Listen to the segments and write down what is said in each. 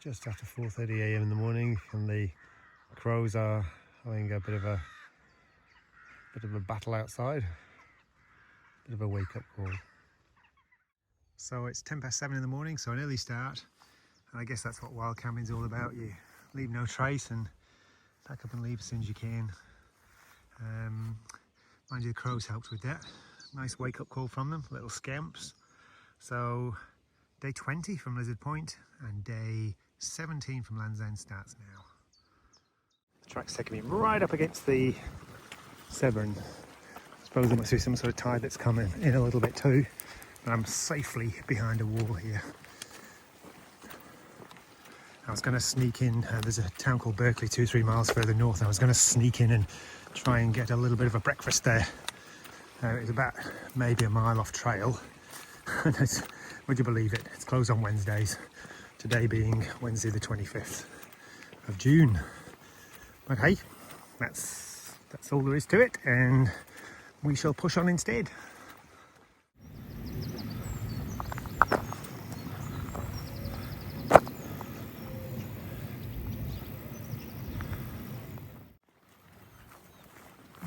just after 4:30 a.m. in the morning, and the crows are having a bit of a battle outside. Bit of a wake-up call. So it's 7:10 in the morning, so an early start, and I guess that's what wild camping's all about. You leave no trace and pack up and leave as soon as you can. Mind you, the crows helped with that. Nice wake-up call from them, little scamps. So day 20 from Lizard Point and day 17 from Land's End starts now. The track's taking me right up against the Severn. I suppose there must be some sort of tide that's coming in a little bit too, but I'm safely behind a wall here. I was going to sneak in, there's a town called Berkeley 2-3 miles further north, and I was going to sneak in and try and get a little bit of a breakfast there. It's about maybe a mile off trail. Would you believe it? It's closed on Wednesdays. Today being Wednesday the 25th of June. But hey, that's all there is to it, and we shall push on instead.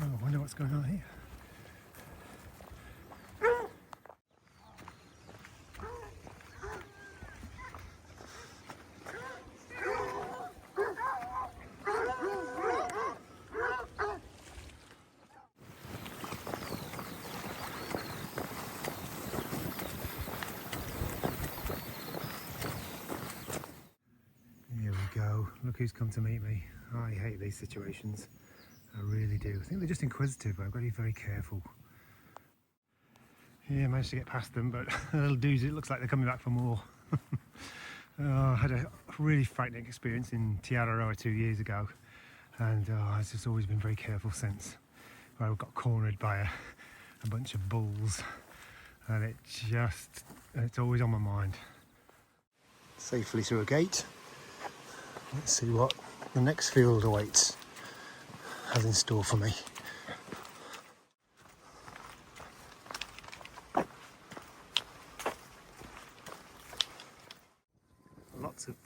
Oh, I wonder what's going on here. Go. Look who's come to meet me. I hate these situations. I really do. I think they're just inquisitive, but I've got to be very careful. Yeah, I managed to get past them, but a little doozy. It looks like they're coming back for more. I had a really frightening experience in Tiararoa 2 years ago, and I've just always been very careful since. I got cornered by a bunch of bulls, and it's always on my mind. Safely through a gate. Let's see what the next field awaits, has in store for me. Lots of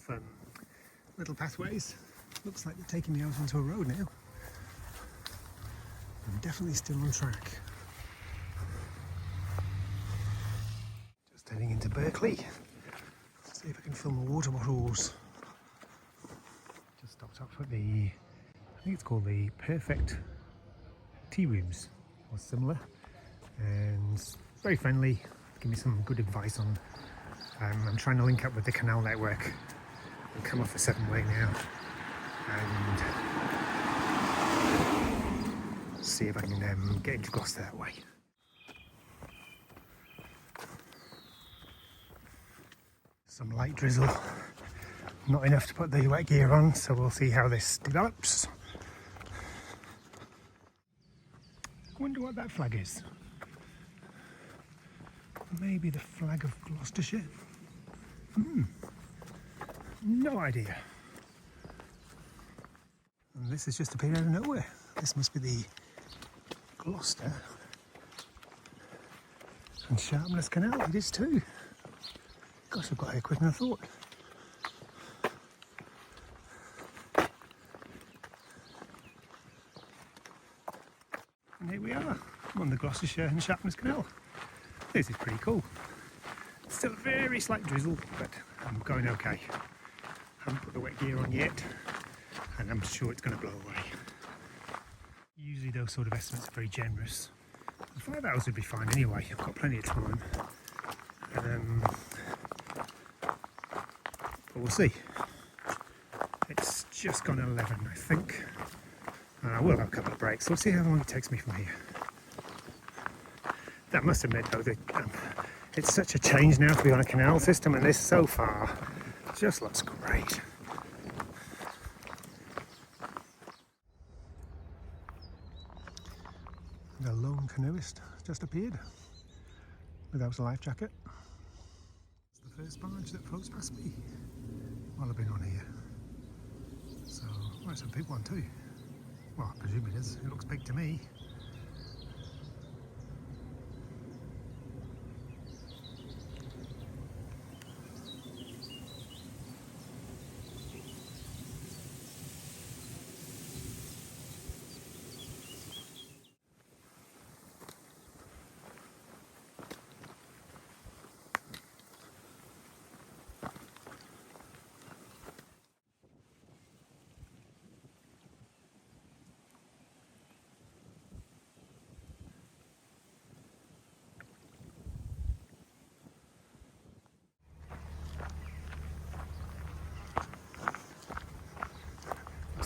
little pathways. Looks like they're taking me out onto a road now. I'm definitely still on track. Just heading into Berkeley. Let's see if I can fill my water bottles. Stopped up at I think it's called the Perfect Tea Rooms or similar, and very friendly, give me some good advice on I'm trying to link up with the canal network and come off the 7-way now and see if I can get into Gloucester that way. Some light drizzle. Not enough to put the wet gear on, so we'll see how this develops. I wonder what that flag is. Maybe the flag of Gloucestershire? No idea. And this has just appeared out of nowhere. This must be the Gloucester and Sharpness Canal. It is too. Gosh, I've got here quicker than I thought. And here we are, I'm on the Gloucestershire and Sharpness Canal. This is pretty cool. Still a very slight drizzle, but I'm going okay. Haven't put the wet gear on yet, and I'm sure it's going to blow away. Usually those sort of estimates are very generous. 5 hours would be fine anyway, I've got plenty of time. But we'll see. It's just gone 11, I think. And I will have a couple of breaks. We'll see how long it takes me from here. That must admit though that it's such a change now to be on a canal system, and this so far just looks great. The lone canoeist just appeared without a life jacket. It's the first barge that floats past me while I've been on here. So, well, it's a big one too. Well, I presume it is. It looks big to me.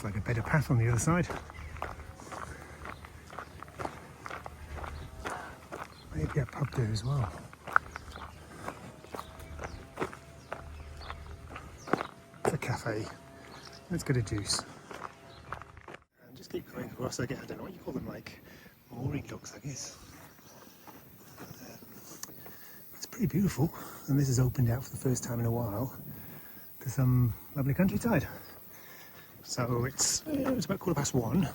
Looks like a better path on the other side. Maybe a pub there as well. It's a cafe. Let's get a juice. And just keep going across again. I don't know what you call them, like mooring docks, I guess. It's pretty beautiful, and this has opened out for the first time in a while to some lovely countryside. So it's about 1:15,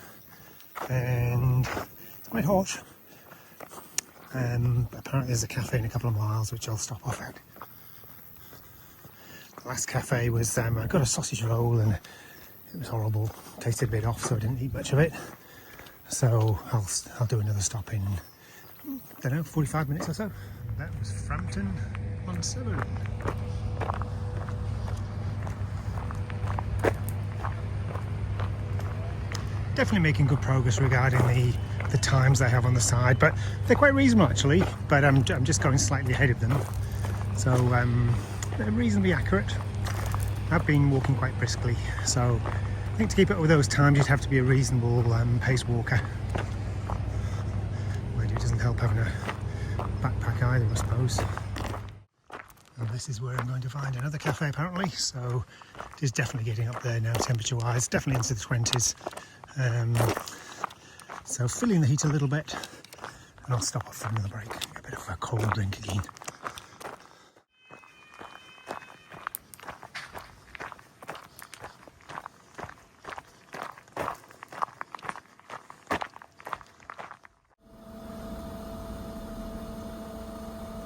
and it's quite hot. Apparently there's a cafe in a couple of miles which I'll stop off at. The last cafe was, I got a sausage roll and it was horrible. Tasted a bit off, so I didn't eat much of it. So I'll do another stop in, I don't know, 45 minutes or so. That was Frampton on Severn. Definitely making good progress regarding the times they have on the side, but they're quite reasonable actually. But I'm just going slightly ahead of them, so they're reasonably accurate. I've been walking quite briskly, so I think to keep up with those times you'd have to be a reasonable pace walker. Mind you, it doesn't help having a backpack either, I suppose. And this is where I'm going to find another cafe apparently, so it is definitely getting up there now temperature wise, definitely into the 20s. So filling the heat a little bit, and I'll stop off for another break, a bit of a cold drink again.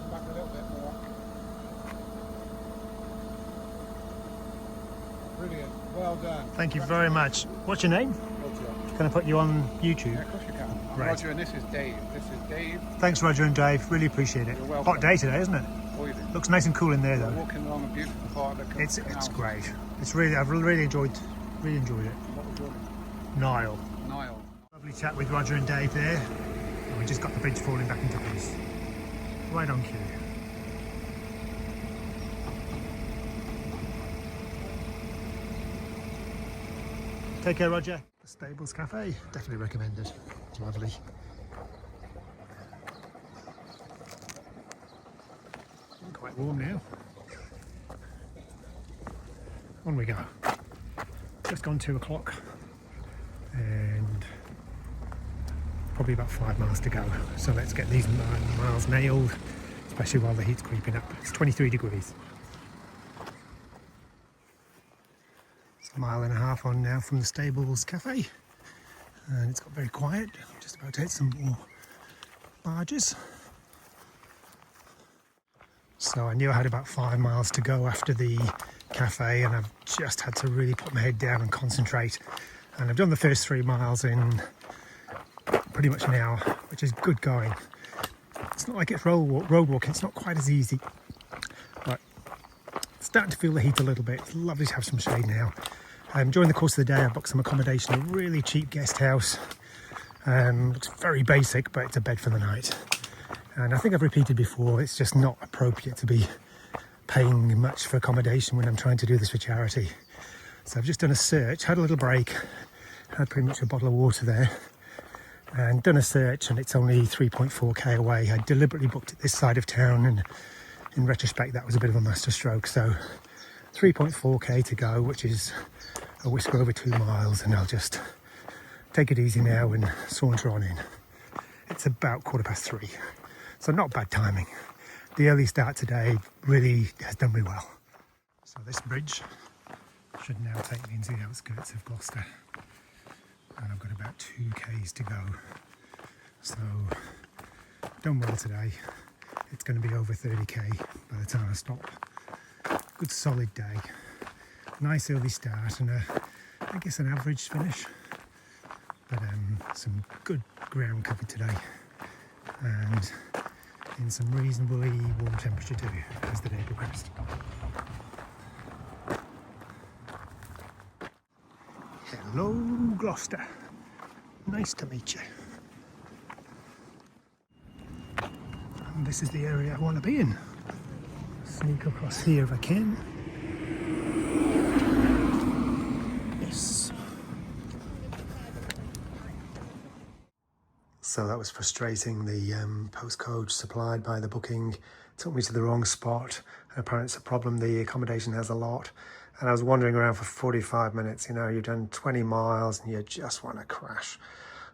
Back a little bit more. Brilliant, well done. Thank you very much. What's your name? Can I put you on YouTube? Yeah, of course you can. I'm Right. Roger and this is Dave. This is Dave. Thanks Roger and Dave, really appreciate it. You're welcome. Hot day today, isn't it? Boiling. Looks nice and cool in there We're though. walking along a beautiful part of the It's canal. great. It's really, I've really enjoyed it. What was your name? Niall. Niall. Lovely chat with Roger and Dave there. And we just got the bridge falling back into place. Right on cue. Take care, Roger. The Stables Cafe, definitely recommended. It's lovely. Quite warm now. On we go. Just gone 2 o'clock and probably about 5 miles to go. So let's get these miles nailed, especially while the heat's creeping up. It's 23 degrees. It's a mile and a half on now from the Stables Cafe, and it's got very quiet. I'm just about to hit some more barges. So I knew I had about 5 miles to go after the cafe, and I've just had to really put my head down and concentrate. And I've done the first 3 miles in pretty much an hour, which is good going. It's not like it's road walking, it's not quite as easy, but starting to feel the heat a little bit. It's lovely to have some shade now. During the course of the day I booked some accommodation, a really cheap guest house. Looks very basic, but it's a bed for the night. And I think I've repeated before, it's just not appropriate to be paying much for accommodation when I'm trying to do this for charity. So I've just done a search, had a little break, had pretty much a bottle of water there, and done a search, and it's only 3.4k away. I deliberately booked it this side of town, and in retrospect that was a bit of a masterstroke. So 3.4k to go, which is a whisker over 2 miles, and I'll just take it easy now and saunter on in. It's about 3:15. So not bad timing. The early start today really has done me well. So this bridge should now take me into the outskirts of Gloucester. And I've got about 2k's to go. So done well today. It's going to be over 30k by the time I stop. Good solid day. Nice early start and I guess an average finish. But some good ground covered today. And in some reasonably warm temperature too as the day progressed. Hello Gloucester, nice to meet you. And this is the area I want to be in. Sneak across here if I can. Yes. So that was frustrating. The postcode supplied by the booking took me to the wrong spot. And apparently it's a problem. The accommodation has a lot. And I was wandering around for 45 minutes. You know, you've done 20 miles and you just want to crash.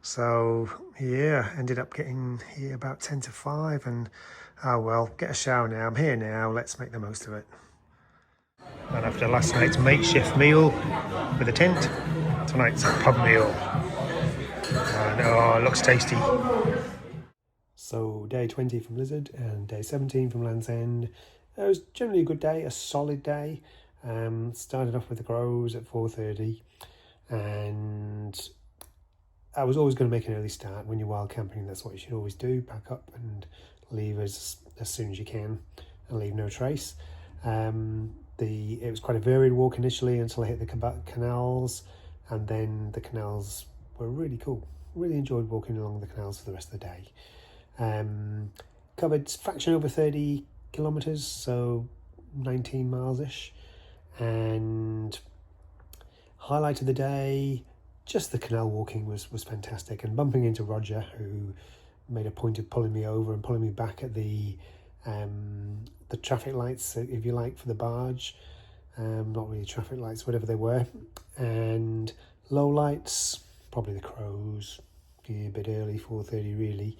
So yeah, ended up getting here about 10 to 5 and oh well, get a shower now. I'm here now, let's make the most of it. And after last night's makeshift meal with a tent, tonight's a pub meal. And oh, it looks tasty. So day 20 from Lizard and day 17 from Land's End. It was generally a good day, a solid day. Started off with the crows at 4:30 and I was always going to make an early start. When you're wild camping, that's what you should always do. Pack up and leave as soon as you can and leave no trace. It was quite a varied walk initially until I hit the canals, and then the canals were really cool. Really enjoyed walking along the canals for the rest of the day. Covered fraction over 30 kilometres, so 19 miles-ish. And highlight of the day, just the canal walking was fantastic, and bumping into Roger, who made a point of pulling me over and pulling me back at the traffic lights, if you like, for the barge. Not really traffic lights, whatever they were. And low lights, probably the crows, a bit early, 4:30 really,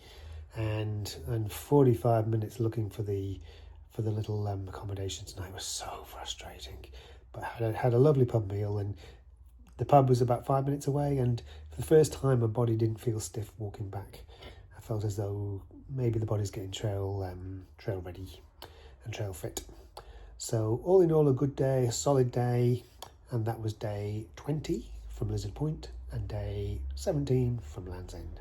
and 45 minutes looking for the little accommodation tonight was so frustrating. But I had a lovely pub meal, and the pub was about 5 minutes away, and for the first time my body didn't feel stiff walking back. I felt as though maybe the body's getting trail ready and trail fit. So all in all, a good day, a solid day, and that was day 20 from Lizard Point and day 17 from Land's End.